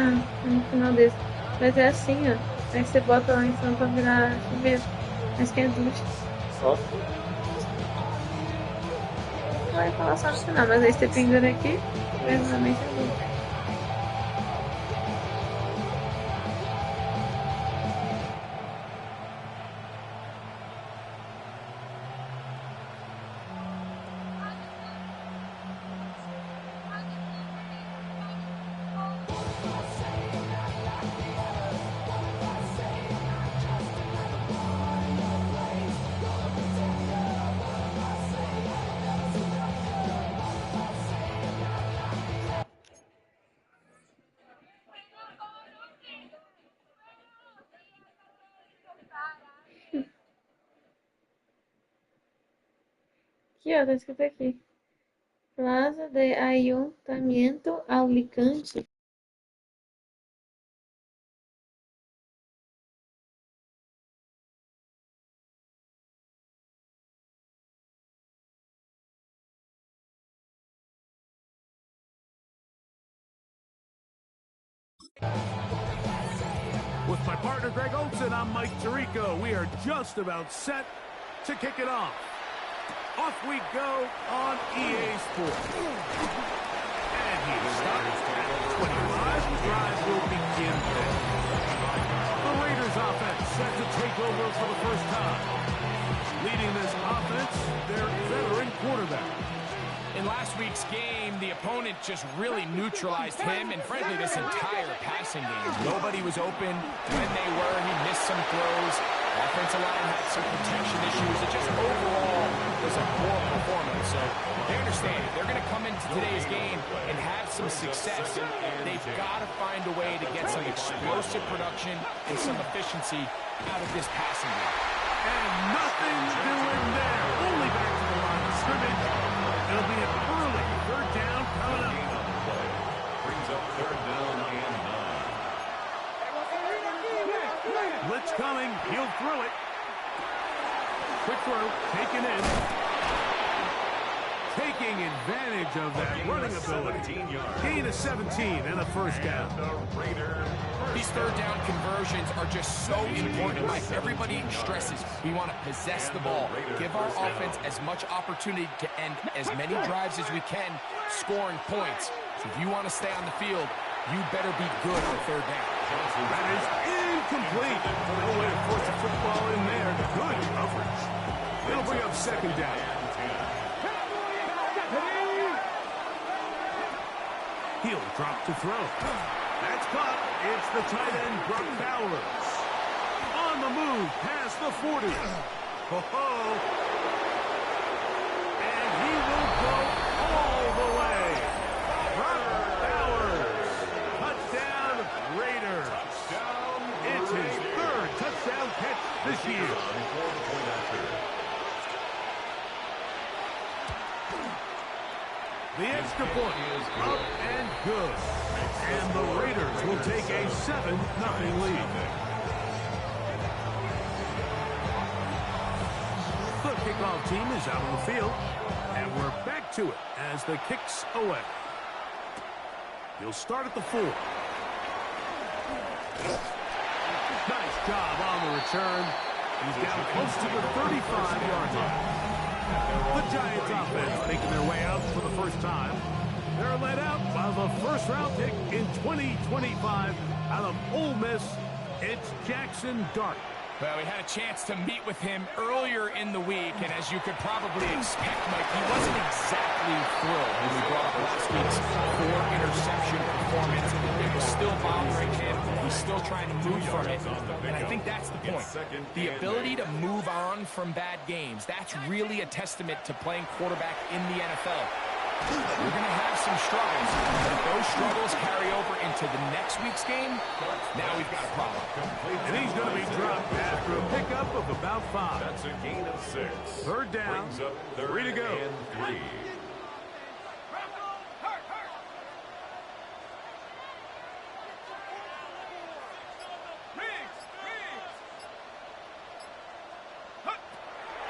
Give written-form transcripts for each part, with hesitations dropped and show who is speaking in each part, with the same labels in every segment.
Speaker 1: no final desse. Mas é assim, ó. Aí você bota lá em cima pra virar chuveiro. Mas que é ducha.
Speaker 2: Ó,
Speaker 1: Não vai falar só no final, mas aí você pendura aqui, normalmente é ducha. Aqui, ó, tá escrito aqui. Plaza de Ayuntamiento Alicante.
Speaker 3: With my partner Greg Olson, I'm Mike Tirico. We are just about set to kick it off. Off we go on EA Sports. And he stops at 25. The drive will begin there. The Raiders offense set to take over for the first time. Leading this offense, their veteran quarterback.
Speaker 4: In last week's game, the opponent just really neutralized him and, frankly, this entire passing game. Nobody was open. When they were, he missed some throws. Offensive line had some protection issues. It just overall was a poor performance. So they understand if they're going to come into today's game and have some success, they've got to find a way to get some explosive production and some efficiency out of this passing game.
Speaker 3: And nothing doing there. Only back to the line of scrimmage. It'll be an early third down coming up.
Speaker 5: Brings up third down and 9.
Speaker 3: Blitz coming. He'll throw it. Quick throw. Taken in. Taking advantage of that running ability. Gain of 17 and a first down.
Speaker 4: These third down conversions are just so important. Like everybody stresses, we want to possess the ball, give our offense as much opportunity to end as many drives as we can, scoring points. So if you want to stay on the field, you better be good on third down.
Speaker 3: That is incomplete. No way to force a football in there. Good coverage. It'll bring up second down. He'll drop to throw. That's caught. It's the tight end, Brock Bowers. On the move, past the 40. Ho-ho. And he will go all the way. Brock Bowers. Touchdown, Raiders. It's his third touchdown catch this year. The extra point is up and good. And the Raiders will take a 7-0 lead. The kickoff team is out on the field. And we're back to it as the kick's away. He'll start at the 4. Nice job on the return. He's down close to the 35-yard line. The Giants offense making their way out for the first time. They're led out by the first-round pick in 2025 out of Ole Miss. It's Jackson Dart.
Speaker 4: Well, we had a chance to meet with him earlier in the week, and as you could probably expect, Mike, he wasn't exactly thrilled when we brought up last week's 4-interception performance. It was still bothering him. He's still trying to move from it, and I think that's the point. The ability to move on from bad games, that's really a testament to playing quarterback in the NFL. We're going to have some struggles, but if those struggles carry over into the next week's game, now we've got a problem.
Speaker 3: And he's going to be dropped after a pickup of about 5.
Speaker 5: That's a gain of 6.
Speaker 3: Third down.
Speaker 5: Brings up third
Speaker 3: 3 to go.
Speaker 5: And 3.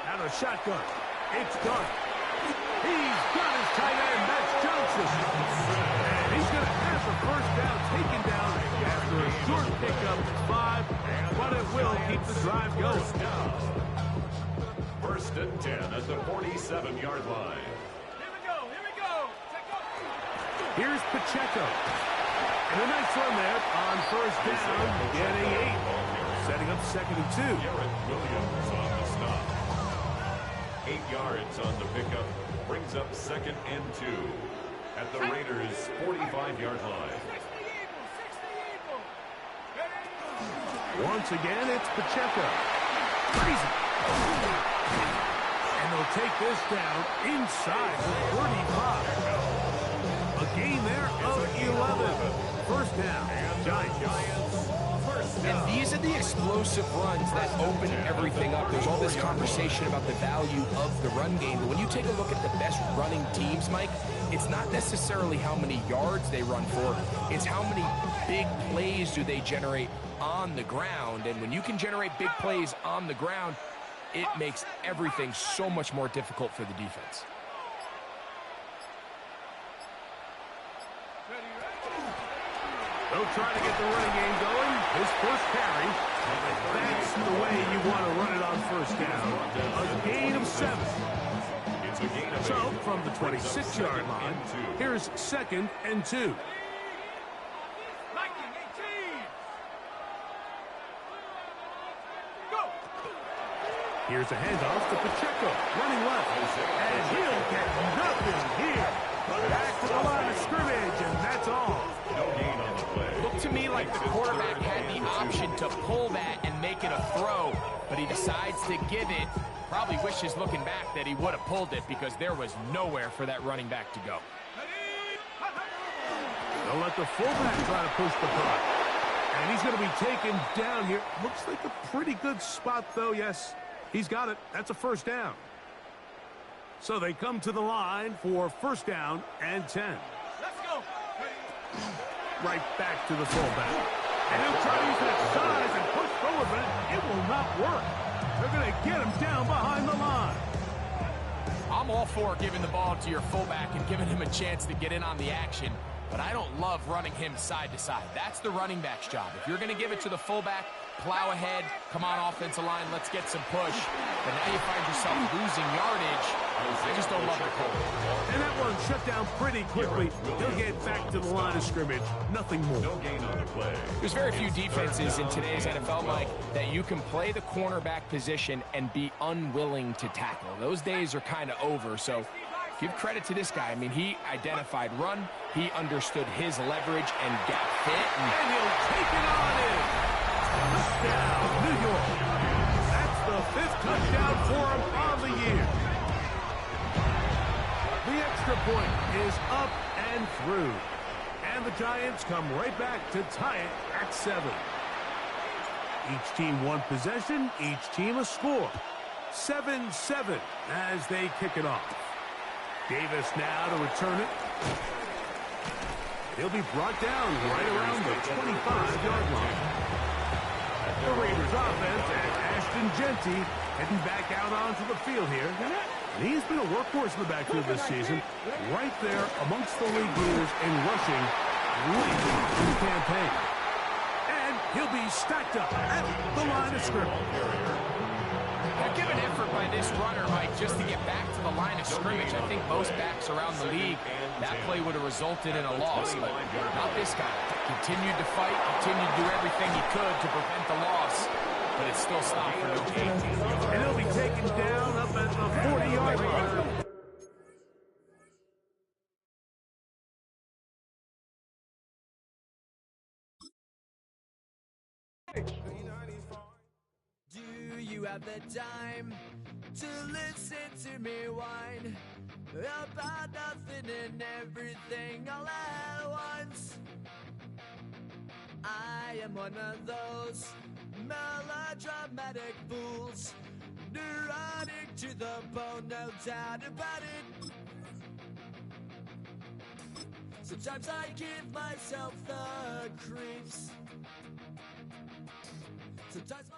Speaker 3: Out of shotgun. It's Dart. He's got his tight end, Max Johnson. And he's going to have the first down taken down After a short pickup, 5, but it will keep the drive going.
Speaker 5: First and 10 at the 47-yard line.
Speaker 3: Here's Pacheco. And a nice run there on first down, getting 8. Setting up 2nd and 2.
Speaker 5: Garrett Williams on the stop. 8 yards on the pickup. Brings up 2nd and 2 at the Raiders' 45-yard line.
Speaker 3: Once again, it's Pacheco. Crazy. And they'll take this down inside the 35. A gain there of 11. First down, Giants.
Speaker 4: And these are the explosive runs that open everything up. There's all this conversation about the value of the run game. But when you take a look at the best running teams, Mike, it's not necessarily how many yards they run for. It's how many big plays do they generate on the ground. And when you can generate big plays on the ground, it makes everything so much more difficult for the defense.
Speaker 3: They'll try to get the running game going. His first carry. That's the way you want to run it on first down. A gain of 7.
Speaker 5: It's a gain of 8.
Speaker 3: So, from the 26-yard line, here's 2nd and 2. Here's a handoff to Pacheco, running left. And he'll get nothing here. Back to the line of scrimmage, and that's all.
Speaker 5: No gain on the play.
Speaker 4: Looked to me like the quarterback had the option to pull that and make it a throw, but he decides to give it. Probably wishes looking back that he would have pulled it because there was nowhere for that running back to go.
Speaker 3: They'll let the fullback try to push the puck. And he's going to be taken down here. Looks like a pretty good spot, though. Yes, he's got it. That's a first down. So they come to the line for first down and 10. Let's go. Right back to the fullback. And he'll try to use that size and push forward, but it will not work. They're going to get him down behind the line.
Speaker 4: I'm all for giving the ball to your fullback and giving him a chance to get in on the action, but I don't love running him side to side. That's the running back's job. If you're going to give it to the fullback, plow ahead, come on offensive line, let's get some push. But now you find yourself losing yardage. I just don't love the call.
Speaker 3: And that one shut down pretty quickly. He'll get back to the line of scrimmage. Nothing more.
Speaker 5: No gain on the play.
Speaker 4: There's very few defenses in today's NFL, Mike, that you can play the cornerback position and be unwilling to tackle. Those days are kind of over, so give credit to this guy. I mean, he identified run, he understood his leverage and gap fit.
Speaker 3: And he'll take it on in. Touchdown, New York. That's the 5th touchdown for him on the year. The extra point is up and through. And the Giants come right back to tie it at 7. Each team one possession, each team a score. 7-7 as they kick it off. Davis now to return it. He'll be brought down right around the 25-yard line. The Raiders offense and Ashton Genty heading back out onto the field here. And he's been a workhorse in the backfield this season, right there amongst the league leaders in rushing late in the campaign. And he'll be stacked up at the line of scrimmage.
Speaker 4: Now, give an effort by this runner, Mike, just to get back to the line of scrimmage. I think most backs around the league, that play would have resulted in a loss, but not this guy. Continued to fight, continued to do everything he could to prevent the loss, but it still stopped for no gain.
Speaker 3: And he'll be taken down up at the 40-yard line.
Speaker 2: Do you have the time to listen to me whine about nothing and everything all at once? I am one of those melodramatic fools, neurotic to the bone, no doubt about it. Sometimes I give myself the creeps. Sometimes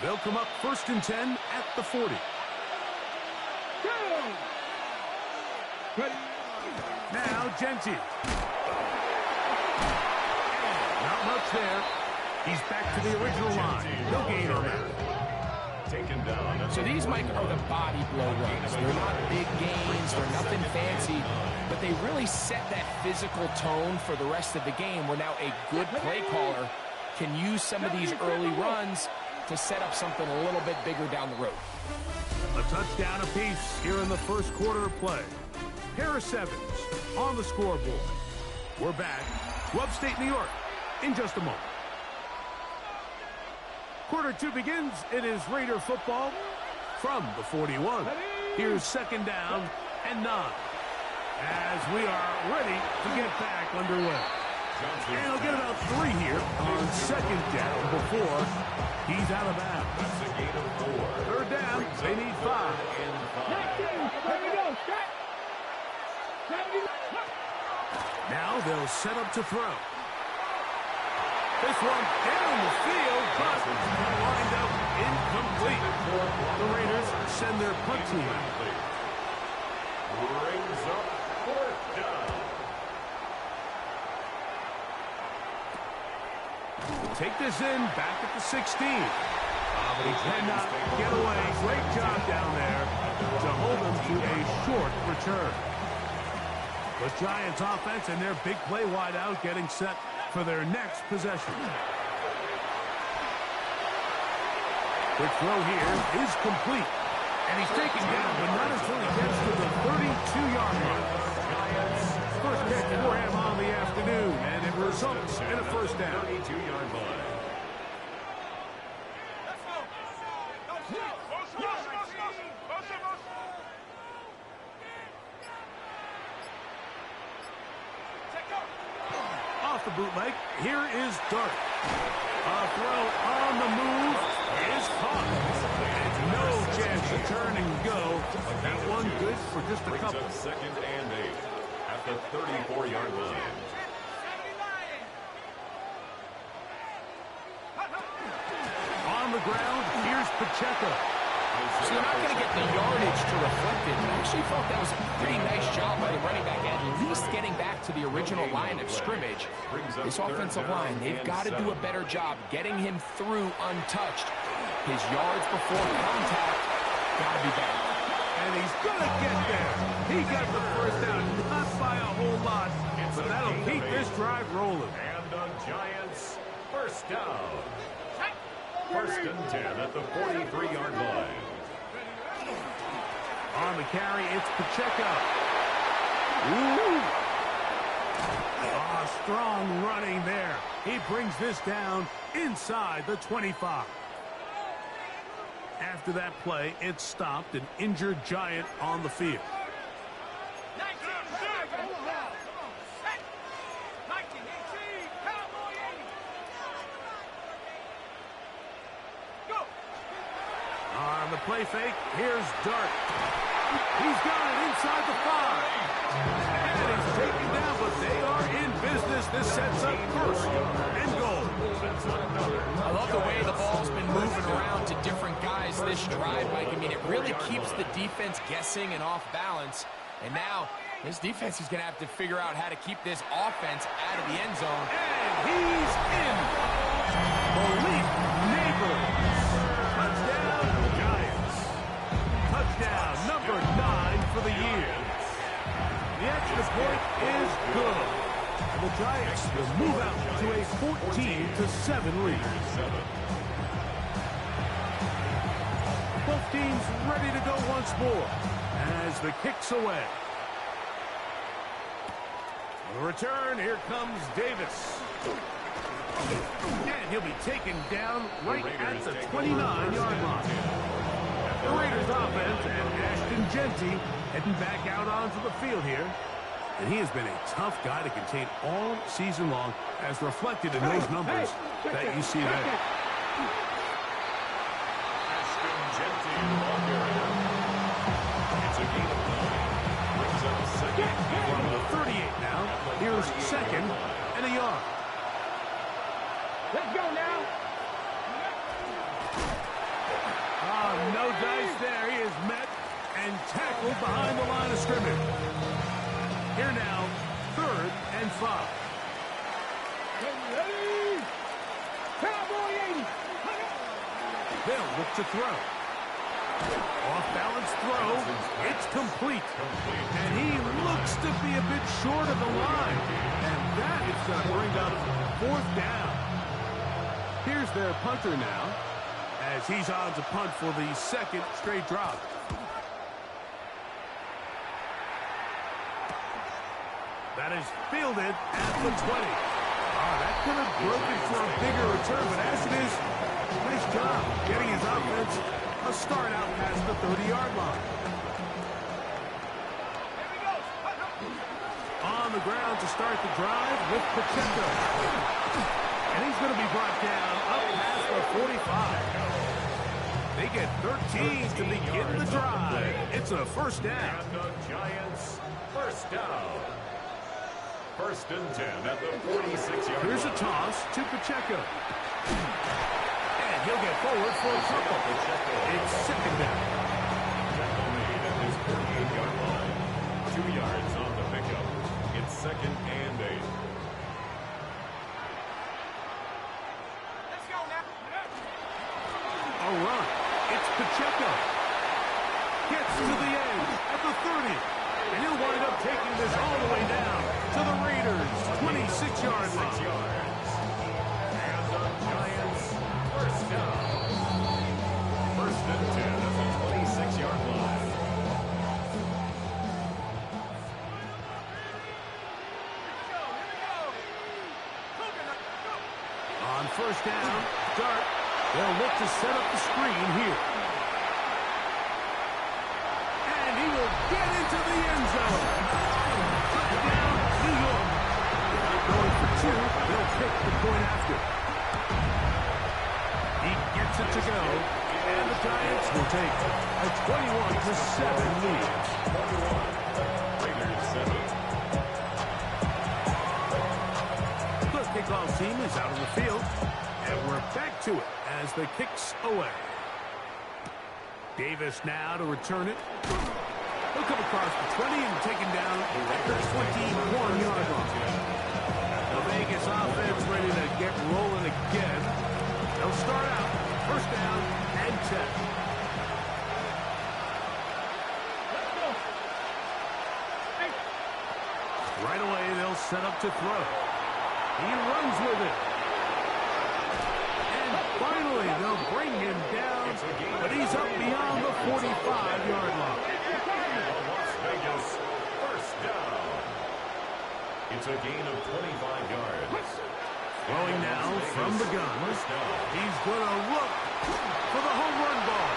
Speaker 3: They'll come up 1st and 10 at the 40. Now Genty. Not much there. He's back to the original line. No gain on that.
Speaker 5: Taken down.
Speaker 4: So these, Mike, are the body blow runs. They're not big gains. They're nothing fancy. But they really set that physical tone for the rest of the game where now a good play caller can use some of these early runs to set up something a little bit bigger down the road.
Speaker 3: A touchdown apiece here in the first quarter of play. Harris Evans on the scoreboard. We're back to upstate New York in just a moment. Quarter 2 begins. It is Raider football from the 41. Here's 2nd down and 9. As we are ready to get back underway. And he'll get about 3 here on 2nd down before he's out of bounds.
Speaker 5: That's a gain of 4.
Speaker 3: 3rd down, they need 5. Now they'll set up to throw. This one down the field, but lined up incomplete. The Raiders send their punt team out.
Speaker 5: Brings up 4th down.
Speaker 3: Take this in, back at the 16. But he cannot get away. Great job down there to hold him to a short return. The Giants offense and their big play wideout getting set for their next possession. The throw here is complete. And he's taken down, but not until he gets to the 32-yard line. Giants first pick for him on the afternoon, and it results in a 1st down.
Speaker 5: 32-yard line.
Speaker 3: Off the bootleg, here is Dart. A throw on the move is caught. And no chance to turn and go. That one good for just a couple.
Speaker 5: Brings up 2nd and 8 at the 34-yard line.
Speaker 3: On the ground, here's Pacheco.
Speaker 4: So they're not going to get the yardage to reflect it, but I actually felt that was a pretty nice job by the running back, at least getting back to the original line of scrimmage. This offensive line, they've got to do a better job getting him through untouched. His yards before contact got to be better.
Speaker 3: And he's going to get there. He got the 1st down, not by a whole lot, but that'll keep this drive rolling.
Speaker 5: And the Giants, 1st down. 1st and 10 at the 43-yard line.
Speaker 3: On the carry, it's Pacheco. Ooh. Oh, strong running there. He brings this down inside the 25. After that play, it stopped an injured Giant on the field. On the play fake, here's Dart. He's got it inside the 5. And he's taken down, but they are in business. This sets up 1st and goal.
Speaker 4: I love the way the ball's been moving around to different guys this drive, Mike. I mean, it really keeps the defense guessing and off balance. And now, this defense is going to have to figure out how to keep this offense out of the end zone.
Speaker 3: And he's in. Malik Neighbors. Touchdown, Giants. Touchdown, number 9 for the year. The extra point is good. And the Giants will move out to a 14-7 lead. Both teams ready to go once more as the kick's away. On the return, here comes Davis. And he'll be taken down right at the 29-yard line. The Raiders offense and Ashton Genty heading back out onto the field here. And he has been a tough guy to contain all season long, as reflected in those numbers that you see there.
Speaker 5: Ashton Genty on your end. It's a gain of 9. Brings up 2nd.
Speaker 3: From the 38 now, here's 2nd and a yard.
Speaker 6: Let's go now.
Speaker 3: No dice there. He is met and tackled behind the line of scrimmage. Here now, 3rd and 5. They'll look to throw. Off-balance throw. It's complete. And he looks to be a bit short of the line. And that is going to bring up 4th down. Here's their punter now, as he's on to punt for the 2nd straight drop. That is fielded at the 20. That could have broken for a bigger return, but as it is, nice job getting his offense a start out past the 30-yard line. On the ground to start the drive with Pacheco. And he's going to be brought down up past the 45. They get 13 to begin the drive. It's a 1st down.
Speaker 5: And the Giants, 1st down. 1st and 10 at the 46-yard line.
Speaker 3: Here's a toss to Pacheco. And he'll get forward for a couple. It's 2nd down.
Speaker 5: Tackle made at his 48-yard line. 2 yards on the pickup. It's 2nd and 8.
Speaker 4: Let's go now.
Speaker 3: A run. It's Pacheco. Gets to the edge at the 30. And he'll wind up taking this all the way down to the Raiders' 26-yard line.
Speaker 5: And the Giants, 1st down. 1st and 10 at the 26-yard line.
Speaker 3: On 1st down, Dart. They'll look to set up the screen here. And he will get into the end zone. Touchdown, New York. Without going for 2, they'll pick the point after. He gets it to go, and the Giants will take a 21-7 lead.
Speaker 5: 21, Raiders 7.
Speaker 3: The kickoff team is out on the field, and we're back to it as the kick's away. Davis now to return it. He'll come across the 20 and taken down at the 21-yard line. The Vegas offense ready to get rolling again. They'll start out 1st down and 10. Right away, they'll set up to throw. He runs with it. And finally, they'll bring him down, but he's up beyond the 45-yard line.
Speaker 5: Las Vegas, 1st down. It's a gain of 25 yards.
Speaker 3: Throwing now from the gun. He's going to look for the home run ball.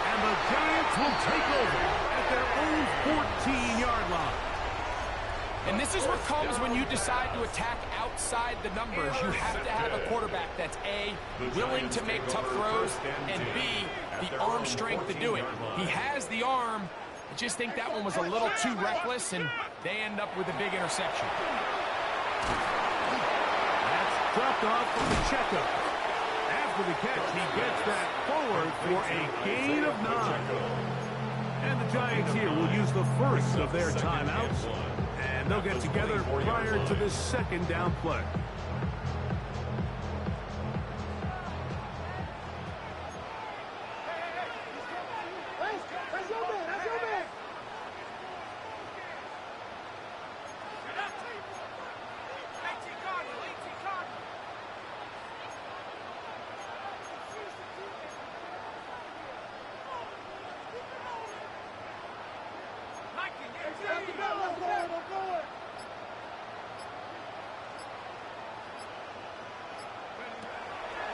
Speaker 3: And the Giants will take over at their own 14-yard line.
Speaker 4: And this is what comes when you decide to attack outside the numbers. You have to have a quarterback that's A, willing to make tough throws, and B, the arm strength to do it. He has the arm. I just think that one was a little too reckless, and they end up with a big interception.
Speaker 3: That's dropped off from Pacheco. After the catch, he gets that forward for a gain of 9. And the Giants here will use the first of their timeouts. And they'll get together prior to this 2nd down play.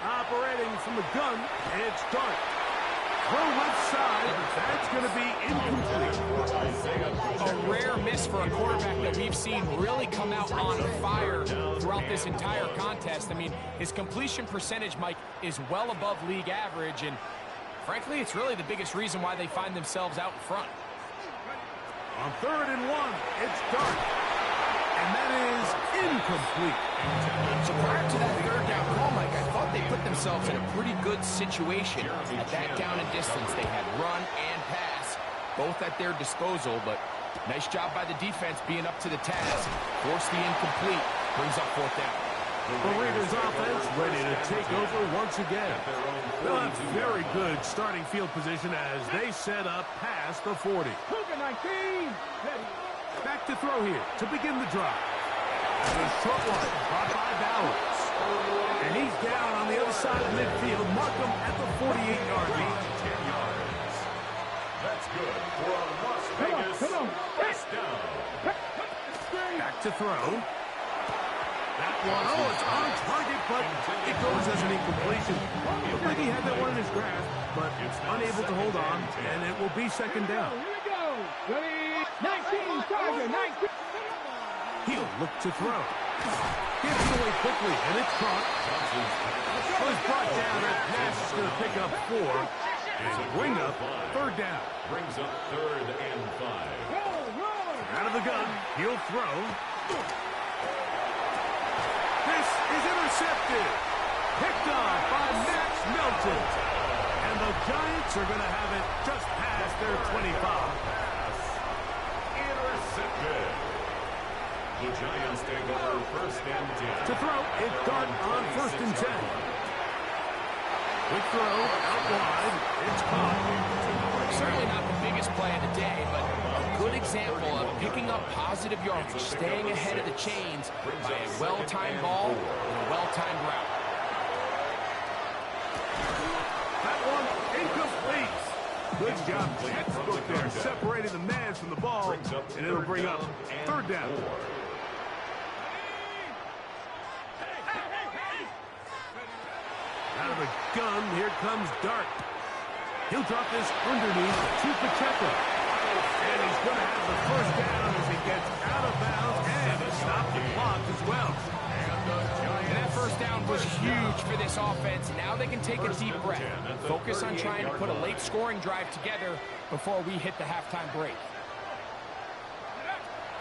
Speaker 3: Operating from the gun, it's Dart. Throw left side, that's going to be incomplete.
Speaker 4: A rare miss for a quarterback that we've seen really come out on fire throughout this entire contest. I mean, his completion percentage, Mike, is well above league average, and frankly, it's really the biggest reason why they find themselves out in front.
Speaker 3: On 3rd and 1, it's Dart. And that is incomplete.
Speaker 4: So prior to that 3rd down call, Mike, I thought they put themselves themselves in a pretty good situation at that down and distance. They had run and pass, both at their disposal, but nice job by the defense being up to the task. Force the incomplete, brings up fourth down.
Speaker 3: The Raiders offense ready to take over once again. They'll have very good starting field position as they set up past the 40. Back to throw here to begin the drive. And a short one brought by Bowers. And he's down on the other side of midfield. Mark him at the 48-yard line.
Speaker 5: 10 yards. That's good for a Las Vegas first down.
Speaker 3: Back to throw. That one, oh, it's on target, but it goes as an incompletion. Looked like he had that one in his grasp, but unable to hold on, and it will be second down.
Speaker 6: Here we go. Ready? 19, Tiger, 19.
Speaker 3: He'll look to throw. Gets it away quickly, and it's caught. Well, it's brought down. That pass is going to pick up 4 and bring up third down.
Speaker 5: Brings up 3rd and 5.
Speaker 3: Out of the gun, he'll throw. This is intercepted. Picked off by Max Melton. And the Giants are going to have it just past their 25.
Speaker 5: Intercepted. The Giants take over 1st and 10.
Speaker 3: To throw, it's Dart on 1st and 10. Quick throw, out wide. It's caught.
Speaker 4: Certainly not the biggest play of the day, but a good example of picking up positive yardage, staying ahead of the chains by a well-timed ball and a well-timed route.
Speaker 3: That one incomplete. Good job, textbook there, separating the man from the ball, and it'll bring up third down. Out of the gun, here comes Dart. He'll drop this underneath to Pacheco. And he's going to have the first down as he gets out of bounds, and he stopped the clock as well.
Speaker 4: And that first down was huge for this offense. Now they can take a deep breath, focus on trying to put a late scoring drive together before we hit the halftime break.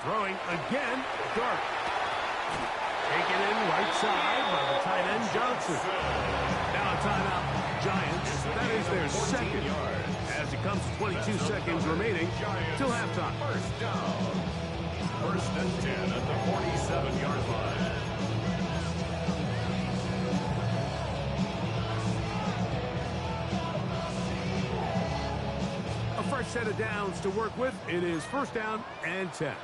Speaker 3: Throwing again, Dart. Taken in right side by the tight end Johnson. Now a timeout, Giants. That is their second yard as it comes to 22 seconds remaining till halftime.
Speaker 5: First down. 1st and 10 at the 47-yard line.
Speaker 3: A fresh set of downs to work with. It is 1st down and 10.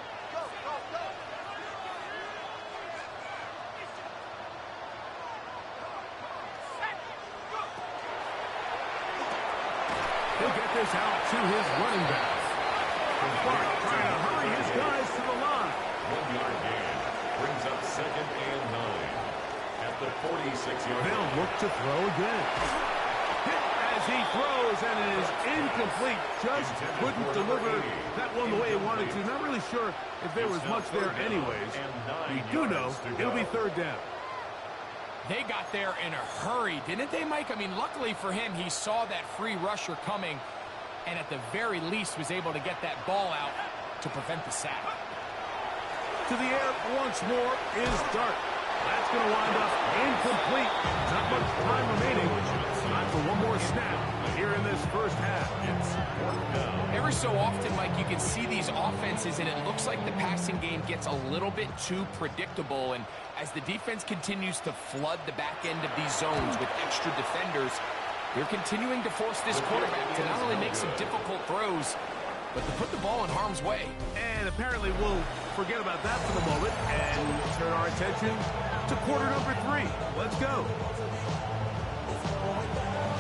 Speaker 3: He'll get this out to his running back. Clark trying to hurry his guys to the line.
Speaker 5: 1-yard gain. Brings up 2nd and 9. At the 46-yard line.
Speaker 3: They'll look to throw again. Hit as he throws, and it is incomplete. Just couldn't deliver that one the way he wanted to. Not really sure if there was much there anyways. We do know it'll be third down.
Speaker 4: They got there in a hurry, didn't they, Mike? I mean, luckily for him, he saw that free rusher coming and at the very least was able to get that ball out to prevent the sack.
Speaker 3: To the air once more is Dart. That's going to wind up incomplete. Not much time remaining. Time for one more snap here in this first half.
Speaker 4: Every so often, Mike, you can see these offenses, and it looks like the passing game gets a little bit too predictable. And as the defense continues to flood the back end of these zones with extra defenders, they're continuing to force this quarterback to not only make some difficult throws, but to put the ball in harm's way.
Speaker 3: And apparently we'll forget about that for the moment and turn our attention to quarter number 3. Let's go.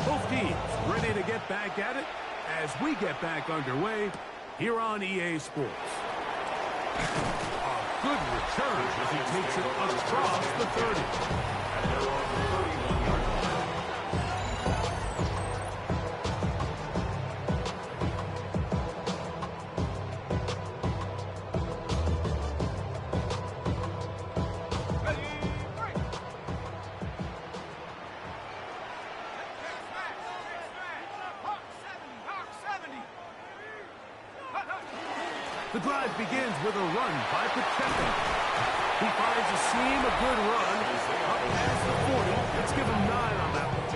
Speaker 3: Both teams ready to get back at it as we get back underway here on EA Sports. A good return as he takes it across the 30. And they're on the 31-yard line. The drive begins with a run by Pacheco. He finds a seam, a good run, up past the 40. Let's give him 9 on that one.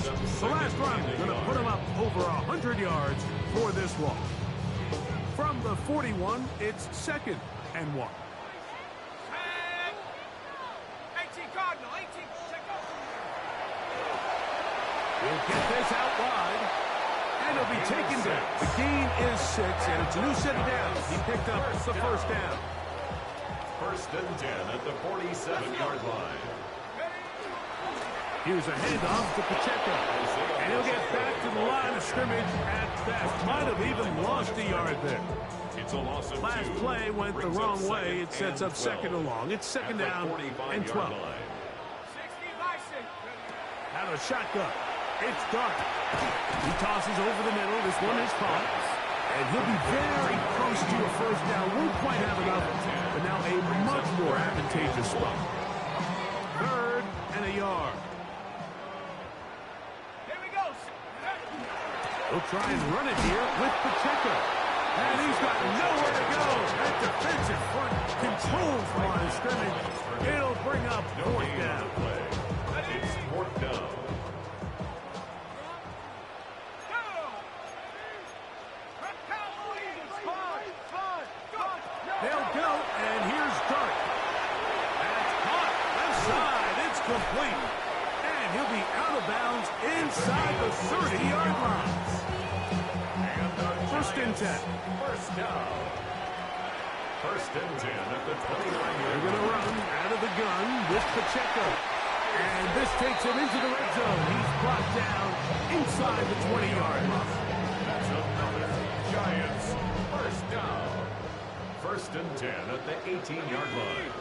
Speaker 3: The last run is going to put him up over 100 yards for this one. From the 41, it's 2nd and 1.
Speaker 6: 18 Cardinal, 18.
Speaker 3: He'll get this out wide, and he'll be taken down. The gain is 6, and it's a new set of downs. He picked up the first down.
Speaker 5: 1st and 10 at the 47-yard line.
Speaker 3: Here's a handoff to Pacheco, and he'll get back to the line of scrimmage at best. Might have even lost a yard there.
Speaker 5: It's a loss of 2.
Speaker 3: Last play went the wrong way. It sets up 2nd and long. It's 2nd down and 12. Out of shotgun. It's Dart. He tosses over the middle. This one is caught. And he'll be very close to a first down. Won't quite have enough, but now a much more advantageous spot. 3rd and a yard.
Speaker 6: Here we go.
Speaker 3: He'll try and run it here with Pacheco. And he's got nowhere to go. That defensive front controls the line of scrimmage. It'll bring up 4th down.
Speaker 5: It's 4th down.
Speaker 3: They'll go, and here's Dart. That's caught. Left side. It's complete. And he'll be out of bounds inside the 30-yard line. 1st and 10.
Speaker 5: First down. 1st and 10 at the 29-yard line.
Speaker 3: They're going to run out of the gun with Pacheco. And this takes him into the red zone. He's brought down inside the 20-yard line.
Speaker 5: That's another Giants 1st down. 1st and 10 at the 18-yard line.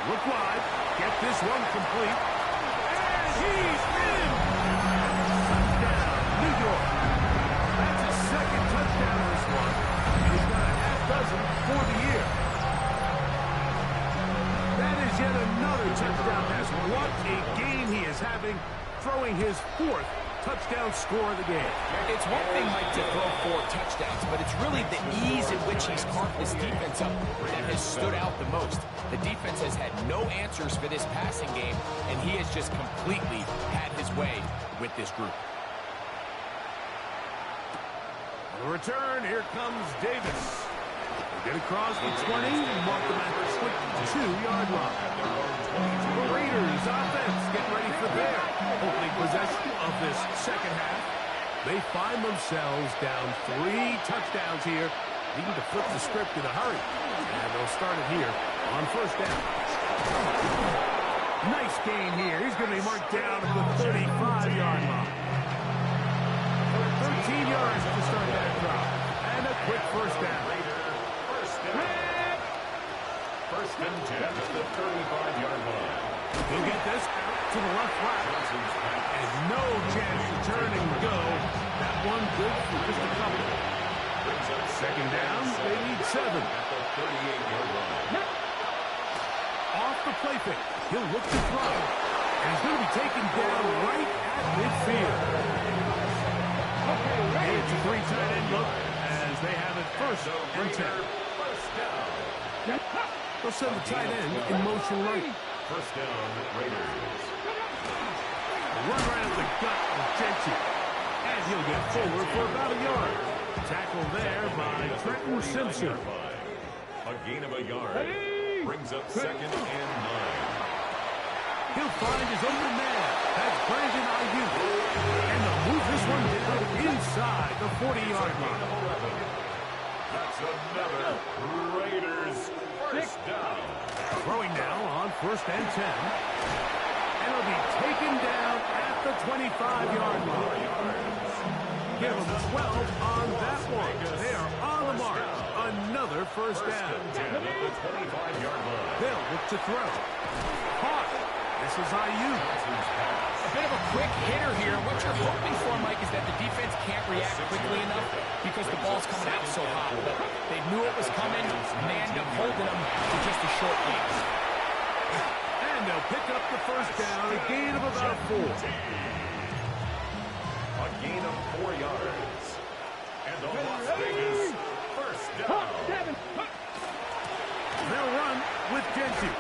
Speaker 3: Look wide. Get this one complete. And he's in. Touchdown, New York. That's his 2nd touchdown in this one. He's got a half dozen for the year. That is yet another touchdown pass. What a game he is having, throwing his 4th touchdown score of the game.
Speaker 4: It's one thing, Mike, to throw 4 touchdowns, but it's really the ease in which he's carved this defense up that has stood out the most. The defense has had no answers for this passing game, and he has just completely had his way with this group.
Speaker 3: On the return, here comes Davis. Get across the 20, mark them at the 22-yard line. The Raiders offense get ready for their opening possession of this 2nd half. They find themselves down 3 touchdowns here, needing to flip the script in a hurry. And they'll start it here on 1st down. Nice gain here. He's going to be marked down at the 35-yard line. 13 yards to start that drop. And a quick 1st down.
Speaker 5: 1st and 10 at the 35-yard line.
Speaker 3: He'll get this out to the left flat. And no chance to turn and go. That one good for just a couple. 2nd down, they need 7.
Speaker 5: At the 38-yard line.
Speaker 3: Off the play fake. He'll look to throw. And he's going to be taken down right at midfield. It's a 3 tight end look as they have it 1st and 10.
Speaker 5: First down.
Speaker 3: They'll send the tight end in motion right.
Speaker 5: 1st down, Raiders.
Speaker 3: Run right up the gut of Jensen. And he'll get forward for about a yard. Tackle there by Trenton Simpson.
Speaker 5: A gain of a yard. Brings up 2nd and 9.
Speaker 3: He'll find his open man. That's Brandon Ayuk. And they'll move this one down inside the 40-yard line.
Speaker 5: That's another Raiders 1st down.
Speaker 3: Throwing now on 1st and 10. And it'll be taken down at the 25-yard line. Give them 12 on that one. They are on the mark. Another 1st down.
Speaker 5: 10 at the 25-yard line.
Speaker 3: They'll look to throw. Caught. This is Ayuk.
Speaker 4: A bit of a quick hitter here. What you're hoping for, Mike, is that the defense can't react quickly enough because the ball's coming out so hot. But they knew it was coming, and they ended up holding them to just a short gain.
Speaker 3: And they'll pick up the 1st down, a gain of about 4.
Speaker 5: A gain of 4 yards. And the Las Vegas 1st down.
Speaker 3: They'll run with Genty.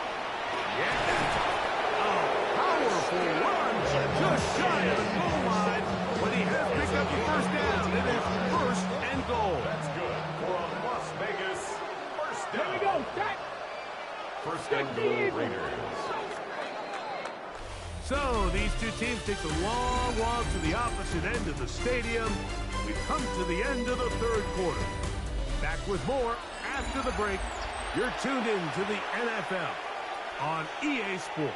Speaker 3: Yeah. A powerful run just shy of the goal line, but he has picked up the first down. It is first and goal.
Speaker 5: That's good for a Las Vegas first down.
Speaker 6: Here we go. Set.
Speaker 5: First and goal, Raiders.
Speaker 3: So these two teams take the long walk to the opposite end of the stadium. We've come to the end of the third quarter. Back with more after the break. You're tuned in to the NFL on EA Sports.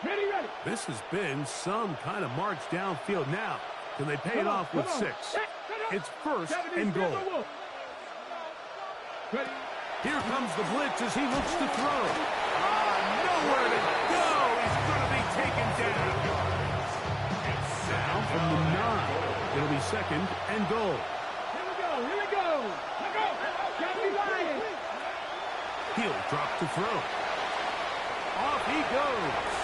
Speaker 6: Ready.
Speaker 3: This has been some kind of march downfield. Now, can they pay it off with 6? It's first and goal.
Speaker 6: Ready.
Speaker 3: Here comes the blitz as he looks to throw. Nowhere to go. He's going to be taken down. Now from the 9. It'll be second and goal.
Speaker 6: Here we go. Gotta be lying.
Speaker 3: He'll drop to throw. Off he goes.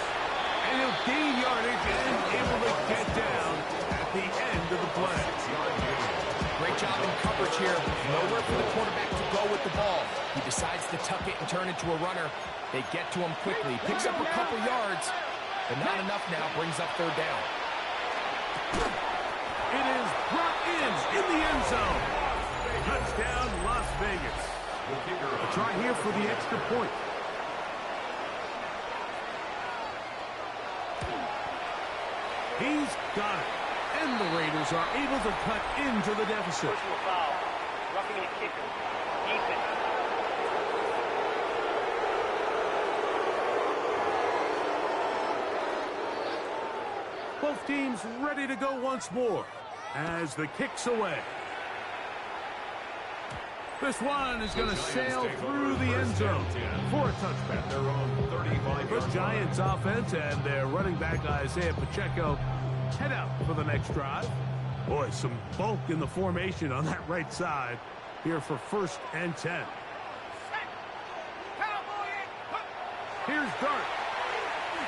Speaker 3: And he'll gain yardage and able to get down at the end of the play.
Speaker 4: Great job in coverage here. Nowhere for the quarterback to go with the ball. He decides to tuck it and turn into a runner. They get to him quickly. Picks up a couple yards, but not enough now. Brings up third down.
Speaker 3: It is brought in the end zone. Touchdown, Las Vegas. A try here for the extra point. He's got it. And the Raiders are able to cut into the deficit.
Speaker 7: Personal foul. Roughing the kicker. Defense.
Speaker 3: Both teams ready to go once more as the kick's away. This one is going to sail through the end zone for a touchback.
Speaker 5: Their own 35.
Speaker 3: The Giants offense and their running back Isaiah Pacheco head out for the next drive. Boy, some bulk in the formation on that right side here for first and 10. Here's Dart.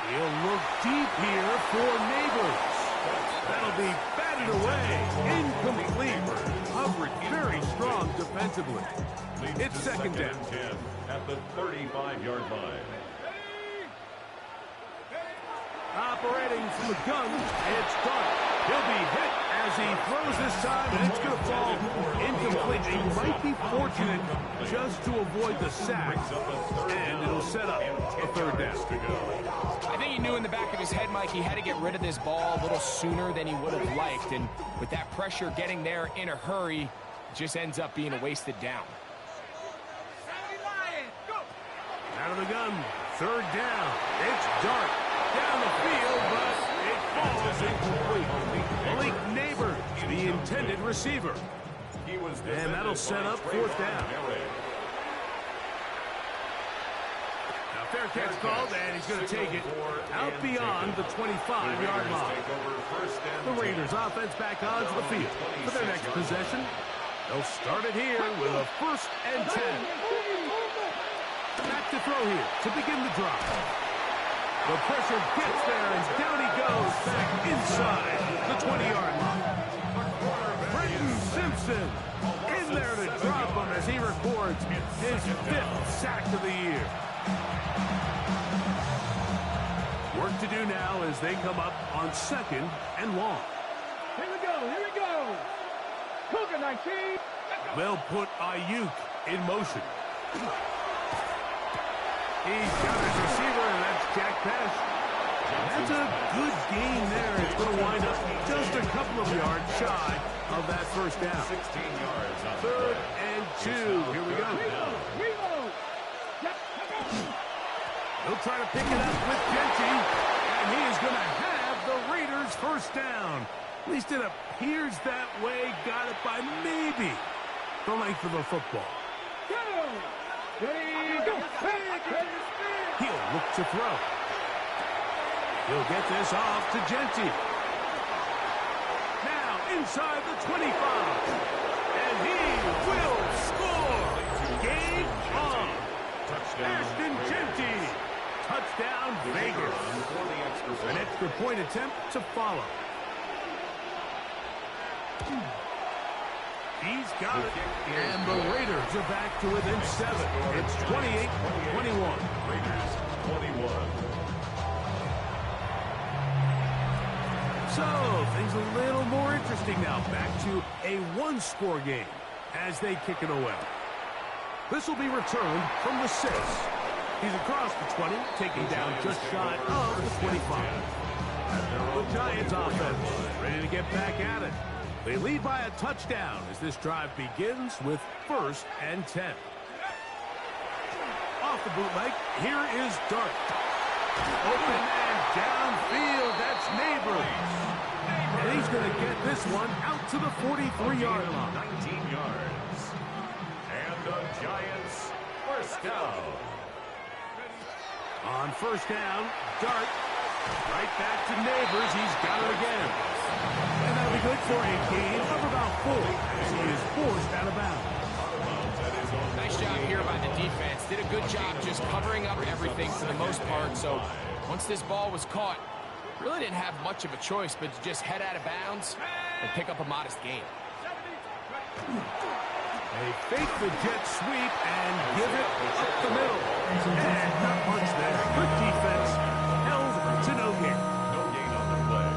Speaker 3: He'll look deep here for Neighbors. That'll be batted away. Incomplete. Coverage very strong defensively. It's second down.
Speaker 5: 10 at the 35-yard line.
Speaker 3: Operating from the gun, it's Dart. He'll be hit as he throws this time, and it's going to fall incomplete. He might be fortunate just to avoid the sack, and it'll set up a third down.
Speaker 4: I think he knew in the back of his head, Mike, he had to get rid of this ball a little sooner than he would have liked. And with that pressure getting there in a hurry, it just ends up being a wasted down.
Speaker 3: Out of the gun, third down. It's Dart. Down the field, but it falls incomplete. Malik Neighbors, the intended receiver. And that'll set up fourth down. Now, fair catch called, and he's going to take it out beyond the 25-yard line. The Raiders offense back onto the field for their next possession. They'll start it here with a first and 10. Back to throw here to begin the drive. The pressure gets there, and down he goes back inside the 20-yard line. Brenton Simpson in there to drop him as he records his 5th sack of the year. Work to do now as they come up on second and long.
Speaker 6: Here we go. Cougar 19.
Speaker 3: They'll put Ayuk in motion. He's got his receiver, and that's Jack Pesh. That's a good gain there. It's going to wind up just a couple of yards shy of that first down.
Speaker 5: 16 yards on
Speaker 3: Third and 2. Here we go.
Speaker 6: Reload.
Speaker 3: He'll try to pick it up with Genty, and he is going to have the Raiders first down. At least it appears that way. Got it by maybe the length of a football. He'll look to throw. He'll get this off to Genty. Now inside the 25. And he will score. Game on. Ashton Genty. Touchdown Vegas. An extra point attempt to follow. He's got it. And the Raiders are back to within 7. It's 28-21.
Speaker 5: Raiders 21.
Speaker 3: So, things a little more interesting now. Back to a one-score game as they kick it away. This will be returned from the 6. He's across the 20, taking down just shy of the 25. The Giants offense ready to get back at it. They lead by a touchdown as this drive begins with 1st and 10. Off the bootleg, here is Dart. Open and downfield, that's Neighbors. And he's going to get this one out to the 43-yard line.
Speaker 5: 19 yards. And the Giants first down.
Speaker 3: On first down, Dart. Right back to Neighbors. He's got it again. And that'll be good for a gain of about 4 as he is forced out of bounds.
Speaker 4: Nice job here by the defense. Did a good job just covering up everything for the most part. So once this ball was caught, really didn't have much of a choice but to just head out of bounds and pick up a modest gain.
Speaker 3: They fake the jet sweep and give it up the middle. And not much there. Good defense. Held to no gain.
Speaker 5: No gain on the play.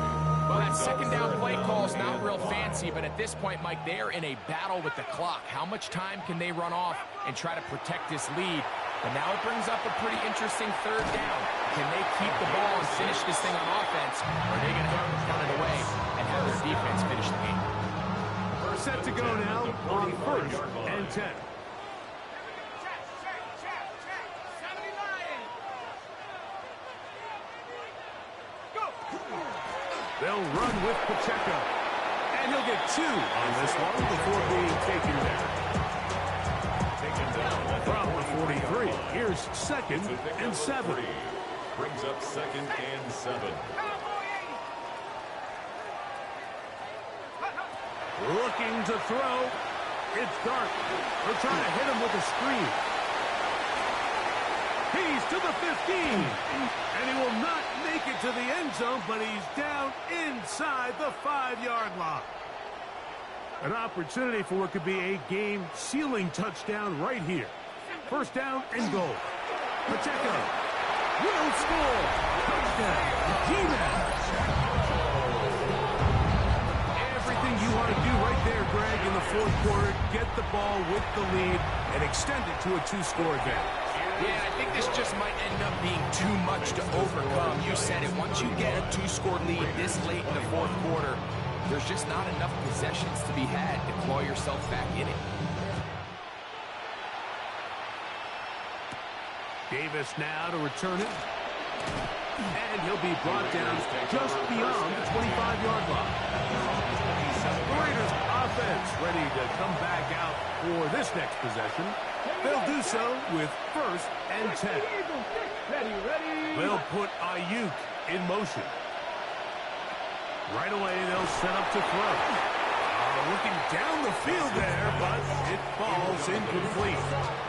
Speaker 4: Well, that second down play call is not real fancy, but at this point, Mike, they're in a battle with the clock. How much time can they run off and try to protect this lead? And now it brings up a pretty interesting 3rd down. Can they keep the ball and finish this thing on offense, or are they going to have to run it away and have their defense finish the game?
Speaker 3: Set to go now on 1st and 10. They'll run with Pacheco. And he'll get 2 on this one before being taken down. From the 43, here's 2nd and 7.
Speaker 5: Brings up 2nd and 7.
Speaker 3: Looking to throw. It's Dart. They're trying to hit him with a screen. He's to the 15. And he will not make it to the end zone, but he's down inside the 5-yard line. An opportunity for what could be a game-sealing touchdown right here. 1st down and goal. Pacheco will score. Touchdown. G-Man. Everything you want to do right there, Greg, in the 4th quarter. Get the ball with the lead and extend it to a 2-score advantage.
Speaker 4: Yeah, I think this just might end up being too much to overcome. You said it. Once you get a 2-score lead this late in the 4th quarter, there's just not enough possessions to be had to claw yourself back in it.
Speaker 3: Davis now to return it. And he'll be brought down just beyond the 25-yard line. The Raiders offense ready to come back out for this next possession. They'll do so with 1st and 10. They'll put Ayuk in motion. Right away, they'll set up to throw. Looking down the field there, but it falls incomplete.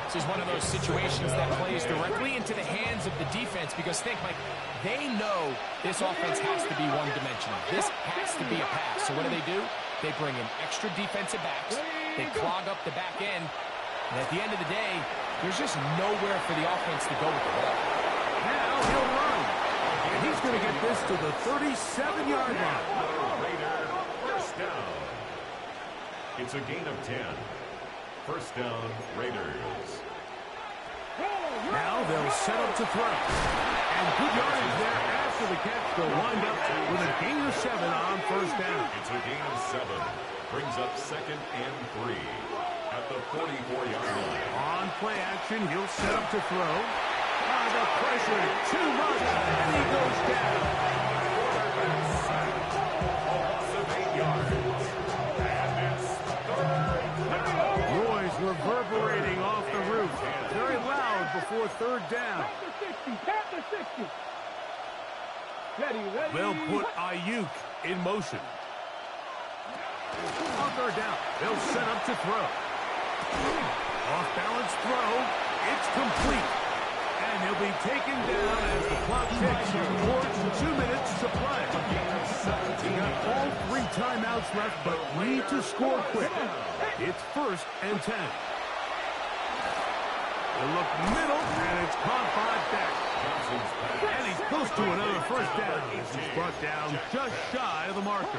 Speaker 4: This is one of those situations that plays directly into the hands of the defense because think, Mike, they know this offense has to be one-dimensional. This has to be a pass. So what do? They bring in extra defensive backs. They clog up the back end. And at the end of the day, there's just nowhere for the offense to go with the ball.
Speaker 3: Now he'll run. And he's going to get this to the 37-yard line.
Speaker 5: Raider first down. It's a gain of 10. First down, Raiders.
Speaker 3: Now they'll set up to throw. And good yardage there after the catch. They'll wind up with a gain of 7 on 1st down.
Speaker 5: It's a gain of 7. Brings up 2nd and 3 at the 44-yard line.
Speaker 3: On play action, he'll set up to throw. The pressure too much, and he goes down.
Speaker 5: Loss of 8 yards. And it's 3rd down.
Speaker 3: Noise reverberating off the roof. Very loud before 3rd down. They'll put Ayuk in motion. On 3rd down, they'll set up to throw. Off-balance throw. It's complete. And he'll be taken down as the clock ticks towards 2 minutes to play. They got all 3 timeouts left, but need to score quick. It's 1st and 10. They look middle, and it's caught by Beck. And he's close to another first down as he's brought down just shy of the marker.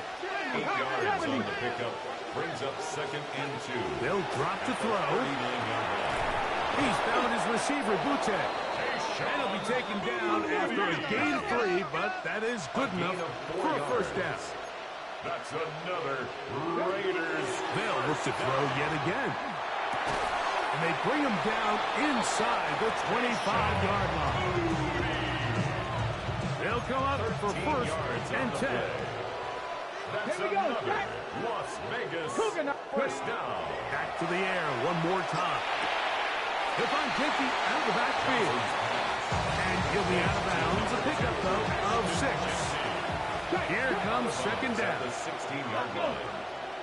Speaker 5: 8 yards on the pickup. Brings up 2nd and 2.
Speaker 3: They'll drop to throw.
Speaker 5: 39-yard line.
Speaker 3: He's found his receiver, Butte. And he'll be taken down after a gain of 3, but that is good enough for a first down.
Speaker 5: That's another Raiders.
Speaker 3: They'll look to throw yet again. And they bring him down inside the 25-yard line. They'll come up for first and 10.
Speaker 5: That's another Las Vegas first down.
Speaker 3: Back to the air one more time. He'll find Jenky out of the backfield. And he'll be out of bounds. A pickup, though, of 6. Here comes second down.
Speaker 5: The 16-yard line.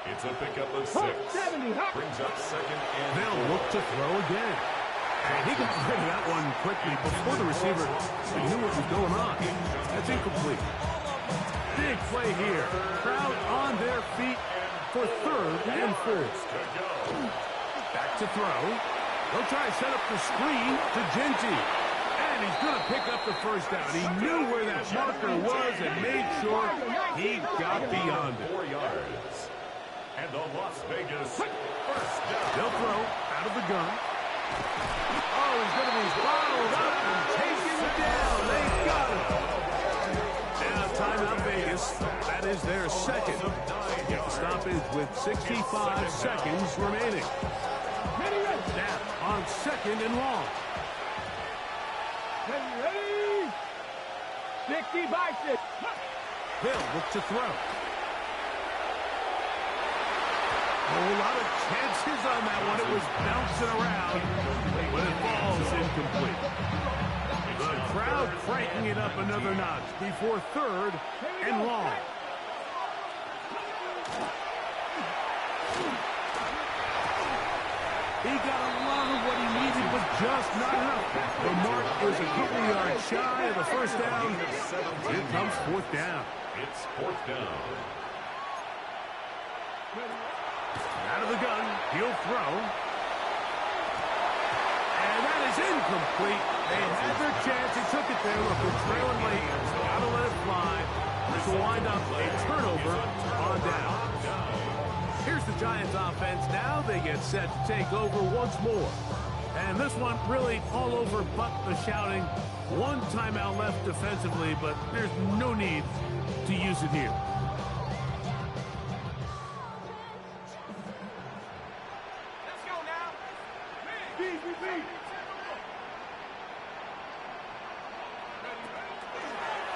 Speaker 5: It's a pickup of 6. Brings up 2nd and
Speaker 3: They'll look to throw again. And he got rid of that one quickly before the receiver knew what was going on. That's incomplete. Big play here. Crowd on their feet for 3rd and 4. Back to throw. They'll try to set up the screen to Genty. And he's going to pick up the first down. He knew where that marker was and made sure he got beyond it.
Speaker 5: 4 yards. And the Las Vegas first down.
Speaker 3: They'll throw out of the gun. Oh, he's going to be bottled up and taken down. They got him. Now, timeout Vegas. That is their second. Stoppage with 65 seconds remaining. Snap on 2nd and long.
Speaker 6: Ready? 60 by 6.
Speaker 3: They'll look to throw. A lot of chances on that one. It was bouncing around, but it falls incomplete. The crowd cranking it up another notch before 3rd and long. He got a lot of what he needed, but just not enough. The mark is a couple yards shy of the first down. Here comes 4th down.
Speaker 5: It's 4th down.
Speaker 3: Out of the gun, he'll throw. And that is incomplete. They had their chance. He took it there. Look, they're trailing late. Got to let it fly. This will wind up a turnover on down. Here's the Giants offense. Now they get set to take over once more. And this one really all over but the shouting. One timeout left defensively, but there's no need to use it here.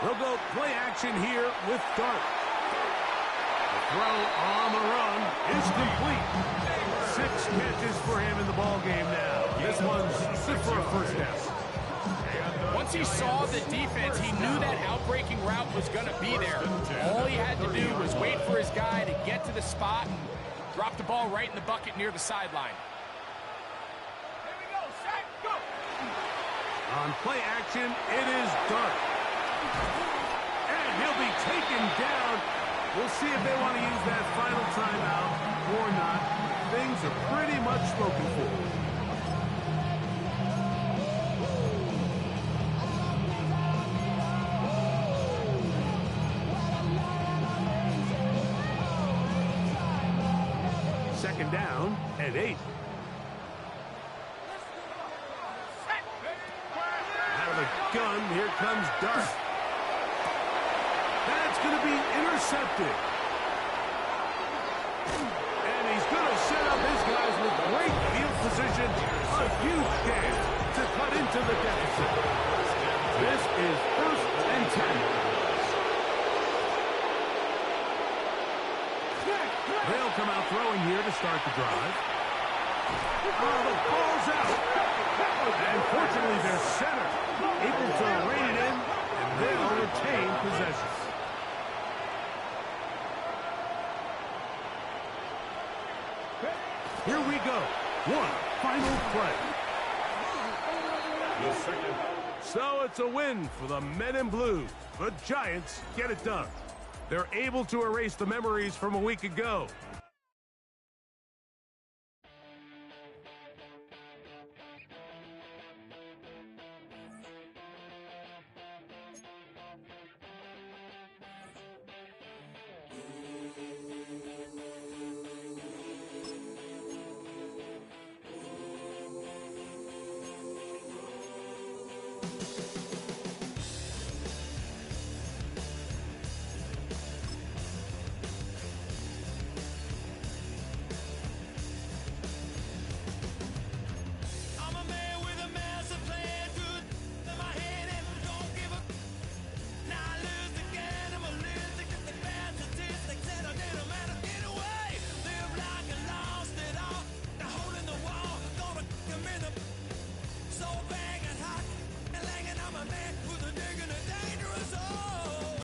Speaker 3: They'll go play action here with Dart. The throw on the run is complete. 6 catches for him in the ballgame now. This one's good for a first down.
Speaker 4: Once he saw the defense, he knew that outbreaking route was going to be there. All he had to do was wait for his guy to get to the spot and drop the ball right in the bucket near the sideline.
Speaker 3: On play action, it is Dart. And he'll be taken down. We'll see if they want to use that final timeout or not. Things are pretty much spoken for. Second down at 8. Out of the gun, here comes Dart. That's going to be intercepted. And he's going to set up his guys with great field position. A huge chance to cut into the deficit. This is 1st and 10. They'll come out throwing here to start the drive. Oh, the ball's out. And fortunately, their center able to rein it in, and they'll retain possession. Here we go. One final play. So it's a win for the Men in Blue. The Giants get it done. They're able to erase the memories from a week ago.